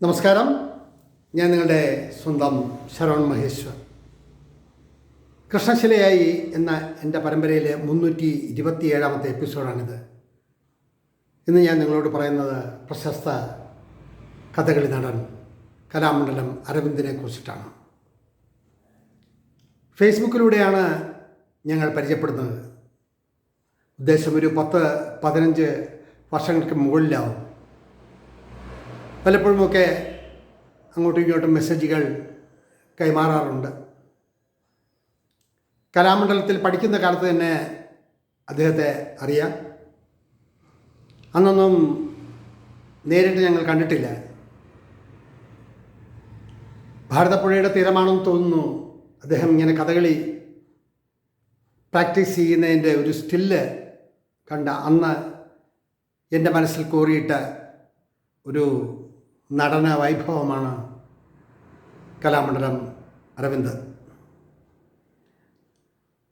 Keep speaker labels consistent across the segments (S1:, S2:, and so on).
S1: നമസ്കാരം, ഞാൻ നിങ്ങളുടെ സ്വന്തം ശരവൺ മഹേശ്വർ. കൃഷ്ണശിലയായി എന്ന എൻ്റെ പരമ്പരയിലെ 327ാമത്തെ എപ്പിസോഡാണിത്. ഇന്ന് ഞാൻ നിങ്ങളോട് പറയുന്നത് പ്രശസ്ത കഥകളി നടൻ കലാമണ്ഡലം അരവിന്ദിനെ കുറിച്ചിട്ടാണ്. ഫേസ്ബുക്കിലൂടെയാണ് ഞങ്ങൾ പരിചയപ്പെടുന്നത്. ഉദ്ദേശം ഒരു 10-15 വർഷങ്ങൾക്ക് മുകളിലാവും. പലപ്പോഴുമൊക്കെ അങ്ങോട്ടും ഇങ്ങോട്ടും മെസ്സേജുകൾ കൈമാറാറുണ്ട്. കലാമണ്ഡലത്തിൽ പഠിക്കുന്ന കാലത്ത് തന്നെ അദ്ദേഹത്തെ അറിയാം. അന്നൊന്നും നേരിട്ട് ഞങ്ങൾ കണ്ടിട്ടില്ല. ഭാരതപ്പുഴയുടെ തീരമാണെന്ന് തോന്നുന്നു അദ്ദേഹം ഇങ്ങനെ കഥകളി പ്രാക്ടീസ് ചെയ്യുന്നതിൻ്റെ ഒരു സ്റ്റില്ല് കണ്ട അന്ന് എൻ്റെ മനസ്സിൽ കോറിയിട്ട ഒരു നടന വൈഭവമാണ് കലാമണ്ഡലം അരവിന്ദ്.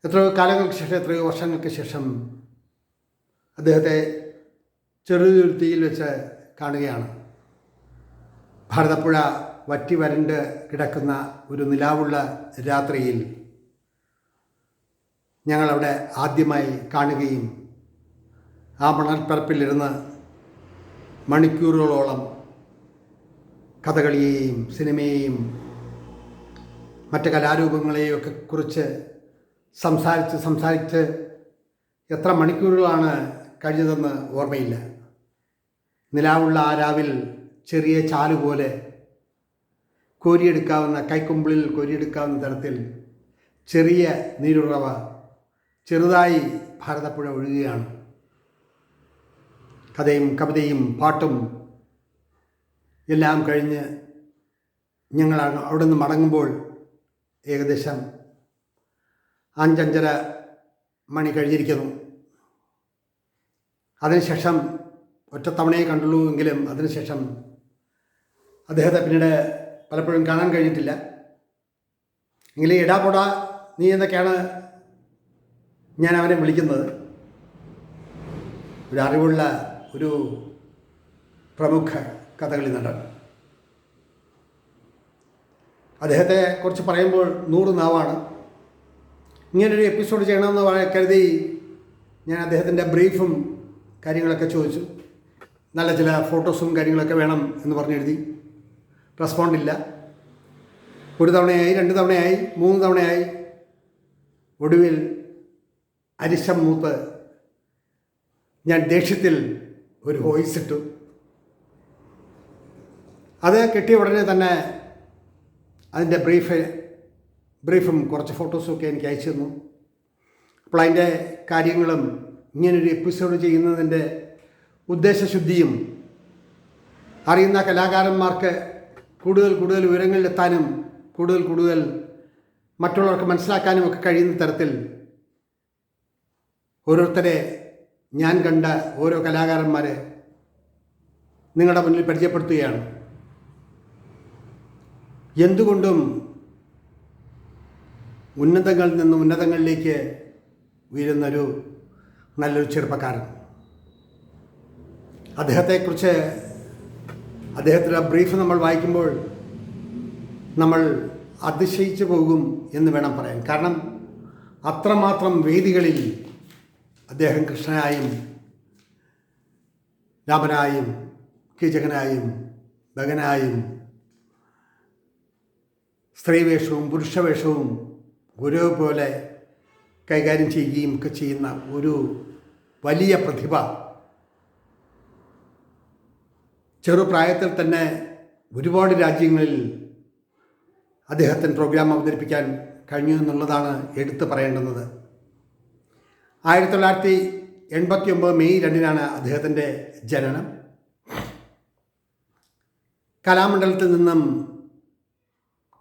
S1: എത്രയോ കാലങ്ങൾക്ക് ശേഷം, എത്രയോ വർഷങ്ങൾക്ക് ശേഷം അദ്ദേഹത്തെ ചെറുതുരുത്തിയിൽ വെച്ച് കാണുകയാണ്. ഭാരതപ്പുഴ വറ്റി വരണ്ട് കിടക്കുന്ന ഒരു നിലാവുള്ള രാത്രിയിൽ ഞങ്ങളവിടെ ആദ്യമായി കാണുകയും ആ മണൽപ്പരപ്പിലിരുന്ന് മണിക്കൂറുകളോളം കഥകളിയെയും സിനിമയെയും മറ്റ് കലാരൂപങ്ങളെയും ഒക്കെ കുറിച്ച് സംസാരിച്ച് എത്ര മണിക്കൂറുകളാണ് കഴിഞ്ഞതെന്ന് ഓർമ്മയില്ല. നിലാവുള്ള ആ രാവിൽ ചെറിയ ചാലുപോലെ കോരിയെടുക്കാവുന്ന, കൈക്കുമ്പിളിൽ കോരിയെടുക്കാവുന്ന തരത്തിൽ ചെറിയ നീരുറവ ചെറുതായി ഭാരതപ്പുഴ ഒഴുകുകയാണ്. കഥയും കവിതയും പാട്ടും എല്ലാം കഴിഞ്ഞ് ഞങ്ങൾ അവിടെ നിന്ന് മടങ്ങുമ്പോൾ ഏകദേശം 5-5:30 മണി കഴിഞ്ഞിരിക്കുന്നു. അതിനുശേഷം ഒറ്റത്തവണയെ കണ്ടുള്ളൂ എങ്കിലും അതിനുശേഷം അദ്ദേഹത്തെ പിന്നീട് പലപ്പോഴും കാണാൻ കഴിഞ്ഞിട്ടില്ല. എങ്കിലും എടാ നീ എന്നൊക്കെയാണ് ഞാൻ അവനെ വിളിക്കുന്നത്. ഒരു അറിവുള്ള ഒരു പ്രമുഖ കഥകളി നടൻ. അദ്ദേഹത്തെ കുറിച്ച് പറയുമ്പോൾ 100 നാവാണ്. ഇങ്ങനൊരു എപ്പിസോഡ് ചെയ്യണമെന്ന് കരുതി ഞാൻ അദ്ദേഹത്തിൻ്റെ ബ്രീഫും കാര്യങ്ങളൊക്കെ ചോദിച്ചു. നല്ല ചില ഫോട്ടോസും കാര്യങ്ങളൊക്കെ വേണം എന്ന് പറഞ്ഞെഴുതി. റെസ്പോണ്ടില്ല. 1 തവണയായി, 2 തവണയായി, 3 തവണയായി. ഒടുവിൽ അരിശം മൂത്ത് ഞാൻ ദേഷ്യത്തിൽ ഒരു വോയിസ് ഇട്ടു. അത് കിട്ടിയ ഉടനെ തന്നെ അതിൻ്റെ ബ്രീഫും കുറച്ച് ഫോട്ടോസും ഒക്കെ എനിക്ക് അയച്ചു തന്നു. അപ്പോൾ അതിൻ്റെ കാര്യങ്ങളും ഇങ്ങനൊരു എപ്പിസോഡ് ചെയ്യുന്നതിൻ്റെ ഉദ്ദേശശുദ്ധിയും അറിയുന്ന കലാകാരന്മാർക്ക് കൂടുതൽ വിവരങ്ങളിലെത്താനും കൂടുതൽ മറ്റുള്ളവർക്ക് മനസ്സിലാക്കാനും ഒക്കെ കഴിയുന്ന തരത്തിൽ ഓരോരുത്തരെ ഞാൻ കണ്ട ഓരോ കലാകാരന്മാരെ നിങ്ങളുടെ മുന്നിൽ പരിചയപ്പെടുത്തുകയാണ്. എന്തുകൊണ്ടും ഉന്നതങ്ങളിൽ നിന്ന് ഉന്നതങ്ങളിലേക്ക് ഉയരുന്നൊരു നല്ലൊരു ചെറുപ്പക്കാരൻ. അദ്ദേഹത്തെക്കുറിച്ച് അദ്ദേഹത്തിൻ്റെ ബ്രീഫ് നമ്മൾ വായിക്കുമ്പോൾ നമ്മൾ അതിശയിച്ചു പോകും എന്ന് വേണം പറയാൻ. കാരണം അത്രമാത്രം വേദികളിൽ അദ്ദേഹം കൃഷ്ണനായും രാമനായും കീചകനായും ഭഗനായും സ്ത്രീവേഷവും പുരുഷവേഷവും ഗുരു പോലെ കൈകാര്യം ചെയ്യുകയും ഒക്കെ ചെയ്യുന്ന ഒരു വലിയ പ്രതിഭ. ചെറുപ്രായത്തിൽ തന്നെ ഒരുപാട് രാജ്യങ്ങളിൽ അദ്ദേഹത്തിന് പ്രോഗ്രാം അവതരിപ്പിക്കാൻ കഴിഞ്ഞു എന്നുള്ളതാണ് എടുത്തു പറയേണ്ടുന്നത്. 1989 മെയ് 2 അദ്ദേഹത്തിൻ്റെ ജനനം.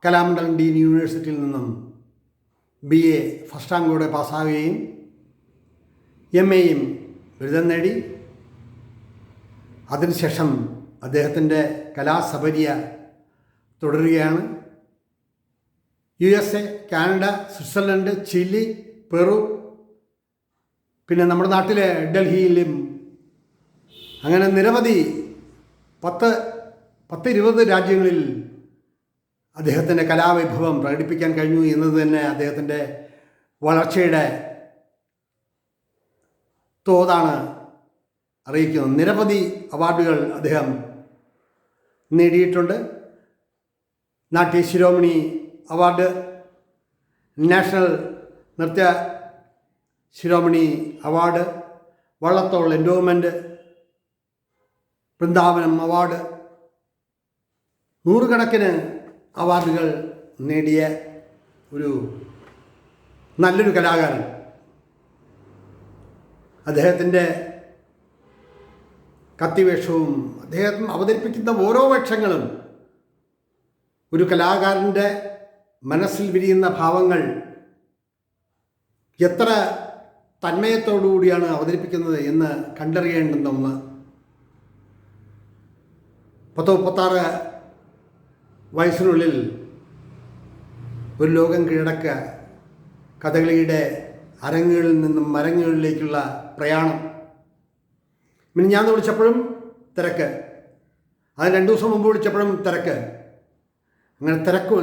S1: കലാമണ്ഡലം ഡീൻ യൂണിവേഴ്സിറ്റിയിൽ നിന്നും BA ഫസ്റ്റ് റാങ്കോടെ പാസ്സാവുകയും MAയും ബിരുദം നേടി. അതിനുശേഷം അദ്ദേഹത്തിൻ്റെ കലാസപര്യ തുടരുകയാണ്. USA, Canada, Switzerland, Chile, Peru, പിന്നെ നമ്മുടെ നാട്ടിലെ ഡൽഹിയിലും അങ്ങനെ നിരവധി 10 10-20 രാജ്യങ്ങളിൽ അദ്ദേഹത്തിൻ്റെ കലാവൈഭവം പ്രകടിപ്പിക്കാൻ കഴിഞ്ഞു എന്നത് തന്നെ അദ്ദേഹത്തിൻ്റെ വളർച്ചയുടെ തോതാണ് അറിയിക്കുന്നത്. നിരവധി അവാർഡുകൾ അദ്ദേഹം നേടിയിട്ടുണ്ട്. Natya Shiromani award, national Nritya Shiromani award, Vallathol endowment, Vrindavanam award, നൂറുകണക്കിന് അവാർഡുകൾ നേടിയ ഒരു നല്ലൊരു കലാകാരൻ. അദ്ദേഹത്തിൻ്റെ കത്തിവേഷവും അദ്ദേഹം അവതരിപ്പിക്കുന്ന ഓരോ വേഷങ്ങളും ഒരു കലാകാരൻ്റെ മനസ്സിൽ വിരിയുന്ന ഭാവങ്ങൾ എത്ര തന്മയത്തോടുകൂടിയാണ് അവതരിപ്പിക്കുന്നത് എന്ന് കണ്ടറിയേണ്ടുന്ന ഒന്ന്. 10-36 വയസ്സിനുള്ളിൽ ഒരു ലോകം കീഴടക്കുക, കഥകളിയുടെ അരങ്ങുകളിൽ നിന്നും മരങ്ങുകളിലേക്കുള്ള പ്രയാണം. ഞാൻ വിളിച്ചപ്പോഴും തിരക്ക്, അത് 2 ദിവസം മുമ്പ് വിളിച്ചപ്പോഴും തിരക്ക്. അങ്ങനെ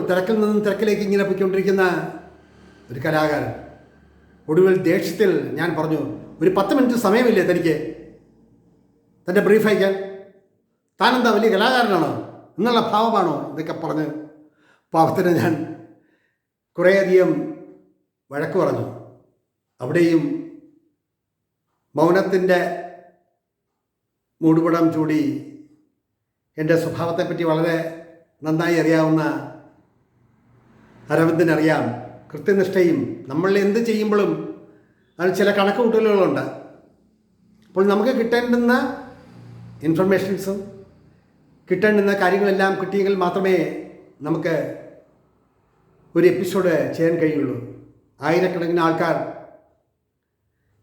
S1: തിരക്കിൽ നിന്നും തിരക്കിലേക്ക് ഇങ്ങനെ പോയിക്കൊണ്ടിരിക്കുന്ന ഒരു കലാകാരൻ. ഒടുവിൽ ദേഷ്യത്തിൽ ഞാൻ പറഞ്ഞു, ഒരു 10 മിനിറ്റ് സമയമില്ലേ തനിക്ക് തൻ്റെ ബ്രീഫ് അയക്കാൻ? താനെന്താ വലിയ കലാകാരനാണോ എന്നുള്ള ഭാവമാണോ ഇതൊക്കെ പറഞ്ഞ് പാവത്തിന് ഞാൻ കുറേയധികം വഴക്ക് പറഞ്ഞു. അവിടെയും മൗനത്തിൻ്റെ മൂടുപടം ചൂടി എൻ്റെ സ്വഭാവത്തെപ്പറ്റി വളരെ നന്നായി അറിയാവുന്ന അരവിന്ദിനറിയാം കൃത്യനിഷ്ഠയും നമ്മൾ എന്ത് ചെയ്യുമ്പോഴും അതിന് ചില കണക്ക് കൂട്ടലുകളുണ്ട്. അപ്പോൾ നമുക്ക് കിട്ടേണ്ടുന്ന ഇൻഫർമേഷൻസും കിട്ടേണ്ടുന്ന കാര്യങ്ങളെല്ലാം കിട്ടിയെങ്കിൽ മാത്രമേ നമുക്ക് ഒരു എപ്പിസോഡ് ചെയ്യാൻ കഴിയുള്ളൂ. ആയിരക്കണക്കിന് ആൾക്കാർ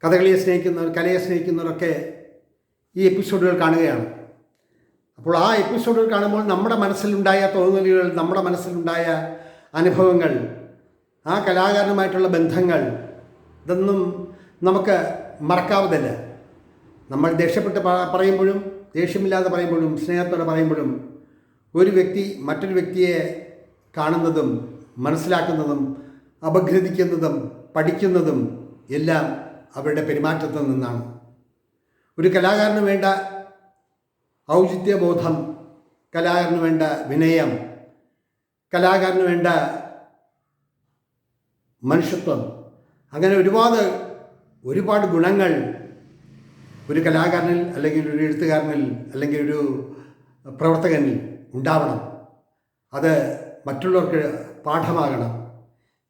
S1: കഥകളിയെ സ്നേഹിക്കുന്നവർ, കലയെ സ്നേഹിക്കുന്നവരൊക്കെ ഈ എപ്പിസോഡുകൾ കാണുകയാണ്. അപ്പോൾ ആ എപ്പിസോഡുകൾ കാണുമ്പോൾ നമ്മുടെ മനസ്സിലുണ്ടായ തോന്നലുകൾ, നമ്മുടെ മനസ്സിലുണ്ടായ അനുഭവങ്ങൾ, ആ കലാകാരനുമായിട്ടുള്ള ബന്ധങ്ങൾ, ഇതൊന്നും നമുക്ക് മറക്കാവുന്നില്ല. നമ്മൾ ദേഷ്യപ്പെട്ട് പറയുമ്പോഴും ദേഷ്യമില്ലാതെ പറയുമ്പോഴും സ്നേഹത്തോടെ പറയുമ്പോഴും ഒരു വ്യക്തി മറ്റൊരു വ്യക്തിയെ കാണുന്നതും മനസ്സിലാക്കുന്നതും അപഗ്രഥിക്കുന്നതും പഠിക്കുന്നതും എല്ലാം അവരുടെ പെരുമാറ്റത്തിൽ നിന്നാണ്. ഒരു കലാകാരന് വേണ്ട ഔചിത്യബോധം, കലാകാരന് വേണ്ട വിനയം, കലാകാരന് വേണ്ട മനുഷ്യത്വം, അങ്ങനെ ഒരുപാട് ഗുണങ്ങൾ ഒരു കലാകാരനിൽ അല്ലെങ്കിൽ ഒരു എഴുത്തുകാരനിൽ അല്ലെങ്കിൽ ഒരു പ്രവർത്തകനിൽ ഉണ്ടാവണം. അത് മറ്റുള്ളവർക്ക് പാഠമാകണം.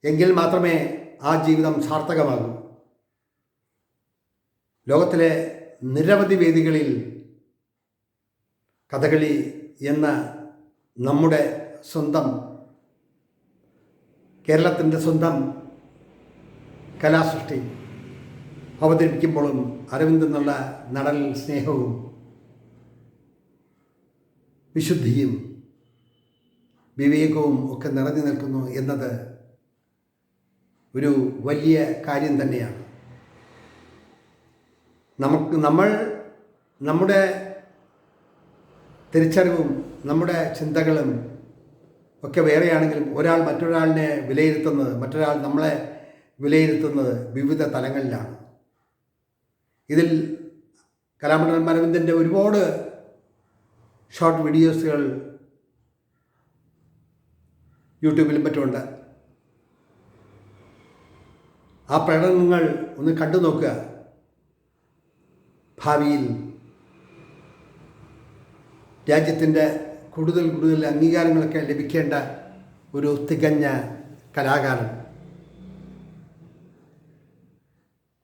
S1: എങ്കിൽ മാത്രമേ ആ ജീവിതം സാർത്ഥകമാകൂ. ലോകത്തിലെ നിരവധി വേദികളിൽ കഥകളി എന്ന നമ്മുടെ സ്വന്തം കേരളത്തിൻ്റെ സ്വന്തം കലാസൃഷ്ടി അവതരിപ്പിക്കുമ്പോഴും അരവിന്ദ് എന്നുള്ള നടനിൽ സ്നേഹവും വിശുദ്ധിയും വിവേകവും ഒക്കെ നിറഞ്ഞു നിൽക്കുന്നു എന്നത് ഒരു വലിയ കാര്യം തന്നെയാണ്. നമ്മുടെ തിരിച്ചറിവും നമ്മുടെ ചിന്തകളും ഒക്കെ വേറെയാണെങ്കിലും ഒരാൾ മറ്റൊരാളിനെ വിലയിരുത്തുന്നത്, മറ്റൊരാൾ നമ്മളെ വിലയിരുത്തുന്നത് വിവിധ തലങ്ങളിലാണ്. ഇതിൽ കലാമണ്ഡലം അരവിന്ദൻ്റെ ഒരുപാട് ഷോർട്ട് വീഡിയോസുകൾ യൂട്യൂബിലും മറ്റുമുണ്ട്. ആ പ്രകടനങ്ങൾ ഒന്ന് കണ്ടു നോക്കുക. ഭാവിയിൽ രാജ്യത്തിൻ്റെ കൂടുതൽ അംഗീകാരങ്ങളൊക്കെ ലഭിക്കേണ്ട ഒരു തികഞ്ഞ കലാകാരൻ,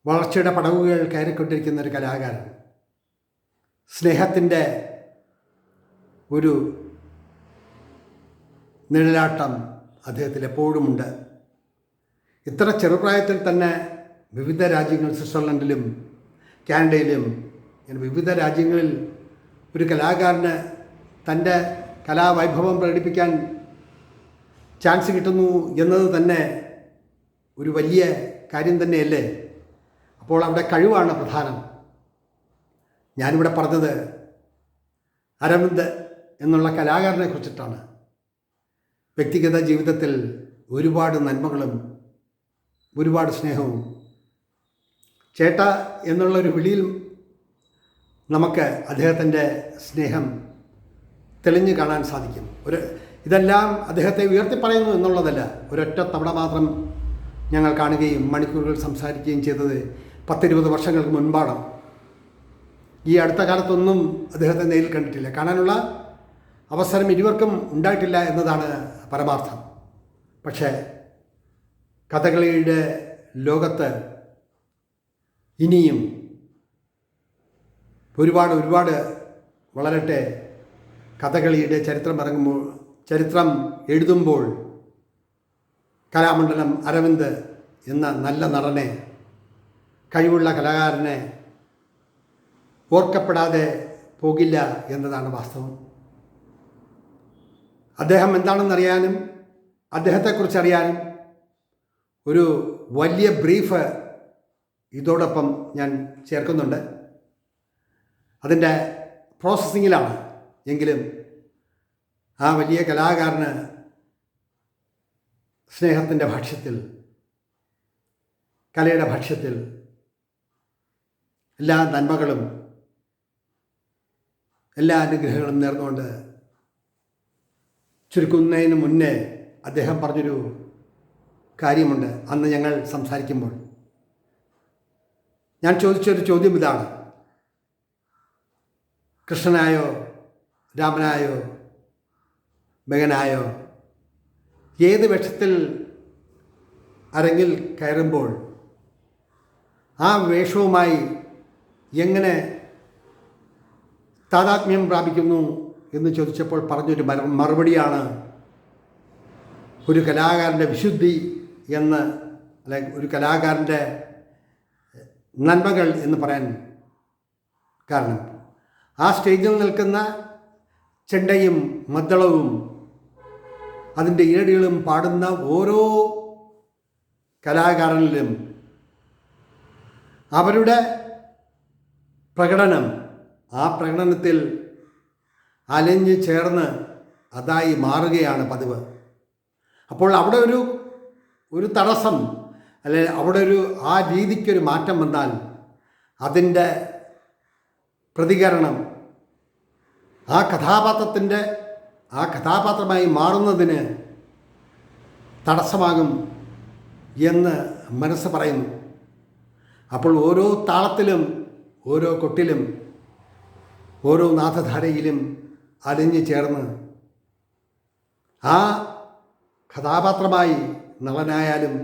S1: വളർച്ചയുടെ പടവുകൾ കയറിക്കൊണ്ടിരിക്കുന്ന ഒരു കലാകാരൻ, സ്നേഹത്തിൻ്റെ ഒരു നിഴലാട്ടം അദ്ദേഹത്തിൽ എപ്പോഴുമുണ്ട്. ഇത്ര ചെറുപ്രായത്തിൽ തന്നെ വിവിധ രാജ്യങ്ങൾ, സ്വിറ്റ്സർലൻഡിലും കാനഡയിലും ഇങ്ങനെ വിവിധ രാജ്യങ്ങളിൽ ഒരു കലാകാരന് തൻ്റെ കലാവൈഭവം പ്രകടിപ്പിക്കാൻ ചാൻസ് കിട്ടുന്നു എന്നത് തന്നെ ഒരു വലിയ കാര്യം തന്നെയല്ലേ? അപ്പോൾ അവിടെ കഴിവാണ് പ്രധാനം. ഞാനിവിടെ പറഞ്ഞത് അരവിന്ദ് എന്നുള്ള കലാകാരനെ കുറിച്ചിട്ടാണ്. വ്യക്തിഗത ജീവിതത്തിൽ ഒരുപാട് നന്മകളും ഒരുപാട് സ്നേഹവും ചേട്ട എന്നുള്ളൊരു വിളിയിൽ നമുക്ക് അദ്ദേഹത്തിൻ്റെ സ്നേഹം തെളിഞ്ഞു കാണാൻ സാധിക്കും. ഇതെല്ലാം അദ്ദേഹത്തെ ഉയർത്തിപ്പറയുന്നു എന്നുള്ളതല്ല, ഒരൊറ്റ തവണ മാത്രം ഞങ്ങൾ കാണുകയും മണിക്കൂറുകൾ സംസാരിക്കുകയും ചെയ്തത് 10-20 വർഷങ്ങൾക്ക് മുൻപാണ്. ഈ അടുത്ത കാലത്തൊന്നും അദ്ദേഹത്തെ നേരിൽ കണ്ടിട്ടില്ല. കാണാനുള്ള അവസരം ഇരുവർക്കും ഉണ്ടായിട്ടില്ല എന്നതാണ് പരമാർത്ഥം. പക്ഷേ കഥകളിയുടെ ലോകത്ത് ഇനിയും ഒരുപാട് വളരട്ടെ. കഥകളിയുടെ ചരിത്രം എഴുതുമ്പോൾ കലാമണ്ഡലം അരവിന്ദ് എന്ന നല്ല നടനെ, കഴിവുള്ള കലാകാരനെ ഓർക്കപ്പെടാതെ പോകില്ല എന്നതാണ് വാസ്തവം. അദ്ദേഹം എന്താണെന്നറിയാനും അദ്ദേഹത്തെക്കുറിച്ചറിയാനും ഒരു വലിയ ബ്രീഫ് ഇതോടൊപ്പം ഞാൻ ചേർക്കുന്നുണ്ട്. അതിൻ്റെ പ്രോസസ്സിങ്ങിലാണ്. എങ്കിലും ആ വലിയ കലാകാരന് സ്നേഹത്തിൻ്റെ ഭാഷ്യത്തിൽ, കലയുടെ ഭാഷ്യത്തിൽ എല്ലാ നന്മകളും എല്ലാ അനുഗ്രഹങ്ങളും നേർന്നുകൊണ്ട് ചുരുക്കുന്നതിന് മുന്നേ അദ്ദേഹം പറഞ്ഞൊരു കാര്യമുണ്ട്. അന്ന് ഞങ്ങൾ സംസാരിക്കുമ്പോൾ ഞാൻ ചോദിച്ചൊരു ചോദ്യം ഇതാണ്: കൃഷ്ണനായോ രാമനായോ മകനായോ ഏത് വേഷത്തിൽ അരങ്ങിൽ കയറുമ്പോൾ ആ വേഷവുമായി എങ്ങനെ താദാത്മ്യം പ്രാപിക്കുന്നു എന്ന് ചോദിച്ചപ്പോൾ പറഞ്ഞൊരു മറുപടിയാണ് ഒരു കലാകാരൻ്റെ വിശുദ്ധി എന്ന്, അല്ലെങ്കിൽ ഒരു കലാകാരൻ്റെ നന്മകൾ എന്ന് പറയാൻ കാരണം ആ സ്റ്റേജിൽ നിൽക്കുന്ന ചെണ്ടയും മദ്ദളവും അതിൻ്റെ ഈരടികളും പാടുന്ന ഓരോ കലാകാരനിലും അവരുടെ പ്രകടനം, ആ പ്രകടനത്തിൽ അലിഞ്ഞു ചേർന്ന് അതായി മാറുകയാണ് പതിവ്. അപ്പോൾ അവിടെ ഒരു തടസ്സം, അല്ലെ അവിടെ ആ രീതിക്കൊരു മാറ്റം വന്നാൽ അതിൻ്റെ പ്രതികരണം ആ കഥാപാത്രമായി മാറുന്നതിന് തടസ്സമാകും എന്ന് മനസ്സ് പറയുന്നു. അപ്പോൾ ഓരോ താളത്തിലും, ഓരോ കൊട്ടിലും, ഓരോ നാഥധാരയിലും അലിഞ്ഞു ചേർന്ന് ആ കഥാപാത്രമായി നളനായാലും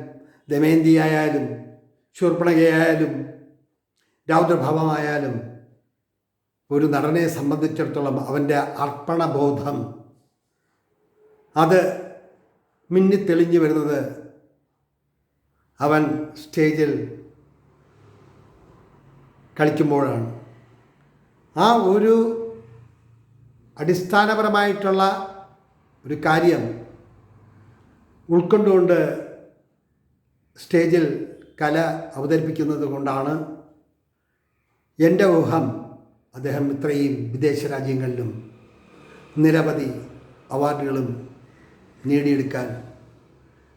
S1: ദമയന്തിയായാലും ശൂർപ്പണഖയായാലും രൗദ്രഭാവമായാലും ഒരു നടനെ സംബന്ധിച്ചിടത്തോളം അവൻ്റെ അർപ്പണബോധം അത് മിന്നിത്തെളിഞ്ഞു വരുന്നത് അവൻ സ്റ്റേജിൽ കളിക്കുമ്പോഴാണ്. ആ ഒരു അടിസ്ഥാനപരമായിട്ടുള്ള ഒരു കാര്യം ഉൾക്കൊണ്ടുകൊണ്ട് സ്റ്റേജിൽ കല അവതരിപ്പിക്കുന്നത് കൊണ്ടാണ് എൻ്റെ ഊഹം അദ്ദേഹം ഇത്രയും വിദേശ രാജ്യങ്ങളിലും നിരവധി അവാർഡുകളും നേടിയെടുക്കാൻ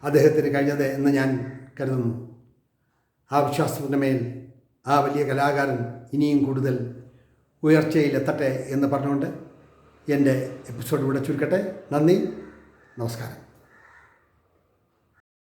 S1: അദ്ദേഹത്തിന് കഴിഞ്ഞത് എന്ന് ഞാൻ കരുതുന്നു. ആ വിശ്വാസത്തിൻ്റെ മേൽ ആ വലിയ കലാകാരൻ ഇനിയും കൂടുതൽ ഉയർച്ചയിലെത്തട്ടെ എന്ന് പറഞ്ഞുകൊണ്ട് എൻ്റെ എപ്പിസോഡ് ഇവിടെ ചുരുക്കട്ടെ. നന്ദി, നമസ്കാരം.